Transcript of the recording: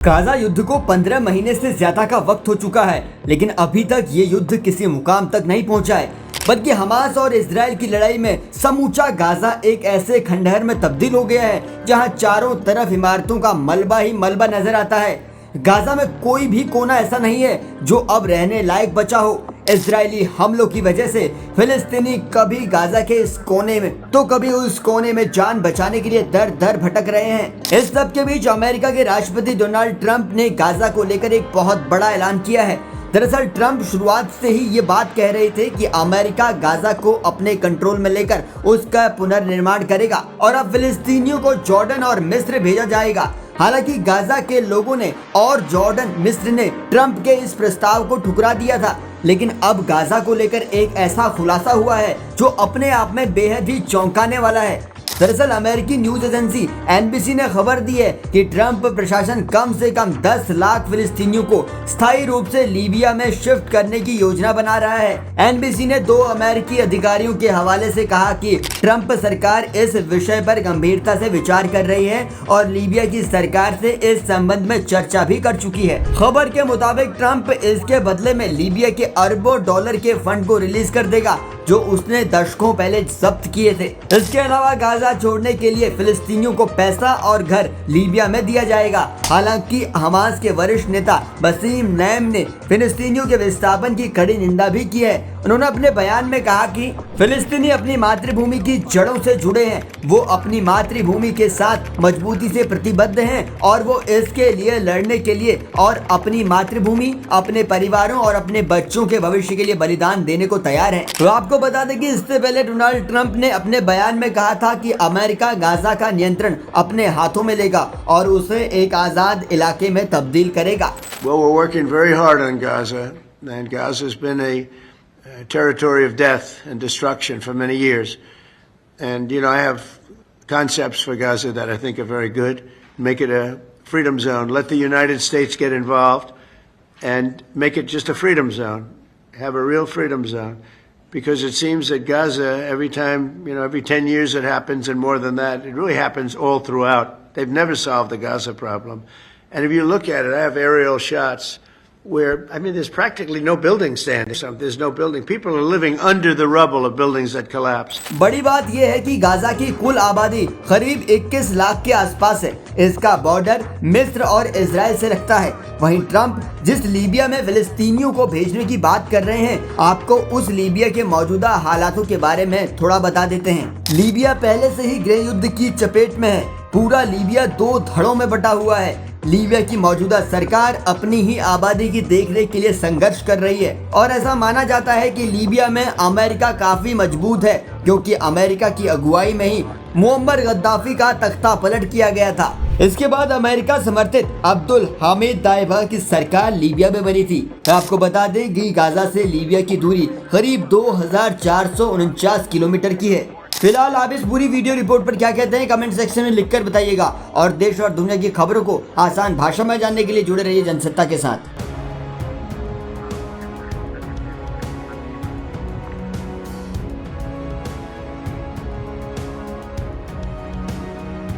Gaza युद्ध को 15 महीने से ज्यादा का वक्त हो चुका है, लेकिन अभी तक ये युद्ध किसी मुकाम तक नहीं पहुंचा है, बल्कि हमास और इजराइल की लड़ाई में समूचा गाजा एक ऐसे खंडहर में तब्दील हो गया है जहां चारों तरफ इमारतों का मलबा ही मलबा नजर आता है। गाजा में कोई भी कोना ऐसा नहीं है जो अब रहने लायक बचा हो। इजरायली हमलों की वजह से फिलिस्तीनी कभी गाजा के इस कोने में तो कभी उस कोने में जान बचाने के लिए दर दर भटक रहे हैं। इस सब के बीच अमेरिका के राष्ट्रपति डोनाल्ड ट्रंप ने गाजा को लेकर एक बहुत बड़ा ऐलान किया है। दरअसल ट्रंप शुरुआत से ही ये बात कह रहे थे कि अमेरिका गाजा को अपने कंट्रोल में लेकर उसका पुनर्निर्माण करेगा और अब फिलिस्तीनियों को जॉर्डन और मिस्र भेजा जाएगा। हालांकि गाजा के लोगों ने और जॉर्डन मिस्र ने ट्रंप के इस प्रस्ताव को ठुकरा दिया था, लेकिन अब गाजा को लेकर एक ऐसा खुलासा हुआ है जो अपने आप में बेहद ही चौंकाने वाला है। दरअसल अमेरिकी न्यूज एजेंसी एनबीसी ने खबर दी है कि ट्रंप प्रशासन कम से कम 10 लाख फिलिस्तीनियों को स्थायी रूप से लीबिया में शिफ्ट करने की योजना बना रहा है। एनबीसी ने 2 अमेरिकी अधिकारियों के हवाले से कहा कि ट्रंप सरकार इस विषय पर गंभीरता से विचार कर रही है और लीबिया की सरकार से इस संबंध में चर्चा भी कर चुकी है। खबर के मुताबिक ट्रंप इसके बदले में लीबिया के अरबों डॉलर के फंड को रिलीज कर देगा जो उसने दशकों पहले जब्त किए थे। इसके अलावा गाजा छोड़ने के लिए फिलिस्तीनियों को पैसा और घर लीबिया में दिया जाएगा। हालांकि हमास के वरिष्ठ नेता वसीम नैम ने फिलिस्तीनियों के विस्थापन की कड़ी निंदा भी की है। उन्होंने अपने बयान में कहा कि फिलिस्तीनी अपनी मातृभूमि की जड़ों से जुड़े हैं, वो अपनी मातृभूमि के साथ मजबूती से प्रतिबद्ध हैं और वो इसके लिए लड़ने के लिए और अपनी मातृभूमि, अपने परिवारों और अपने बच्चों के भविष्य के लिए बलिदान देने को तैयार हैं। तो आपको बता दें कि इससे पहले डोनाल्ड ट्रंप ने अपने बयान में कहा था कि अमेरिका गाजा का नियंत्रण अपने हाथों में लेगा और उसे एक आजाद इलाके में तब्दील करेगा। Well, we're working very hard on Gaza, and Gaza has been a territory of death and destruction for many years. And, I have concepts for Gaza that I think are very good. Make it a freedom zone. Let the United States get involved and make it just a freedom zone. Have a real freedom zone. Because it seems that Gaza, every time, every 10 years it happens and more than that, it really happens all throughout. They've never solved the Gaza problem. And if you look at it, I have aerial shots where, there's practically no building standing. There's no building. People are living under the rubble of buildings that collapsed. बड़ी बात यह है कि Gaza की कुल आबादी करीब 21 लाख के आसपास है। इसका बॉर्डर मिस्र और इजराइल से लगता है। वहीं ट्रंप जिस लीबिया में फिलिस्तीनियों को भेजने की बात कर रहे हैं, आपको उस लीबिया के मौजूदा हालातों के बारे में थोड़ा बता देते हैं। लीबिया पहले से ही गृह युद्ध की चपेट में है। पूरा लीबिया 2 धड़ों में बटा हुआ है। लीबिया की मौजूदा सरकार अपनी ही आबादी की देखरेख के लिए संघर्ष कर रही है और ऐसा माना जाता है कि लीबिया में अमेरिका काफी मजबूत है, क्योंकि अमेरिका की अगुवाई में ही मुअम्मर गद्दाफी का तख्ता पलट किया गया था। इसके बाद अमेरिका समर्थित अब्दुल हामिद दाइबा की सरकार लीबिया में बनी थी। आपको बता दें कि गाजा से लीबिया की दूरी करीब 2449 किलोमीटर की है। फिलहाल आप इस पूरी वीडियो रिपोर्ट पर क्या कहते हैं कमेंट सेक्शन में लिखकर बताइएगा और देश और दुनिया की खबरों को आसान भाषा में जानने के लिए जुड़े रहिए जनसत्ता के साथ।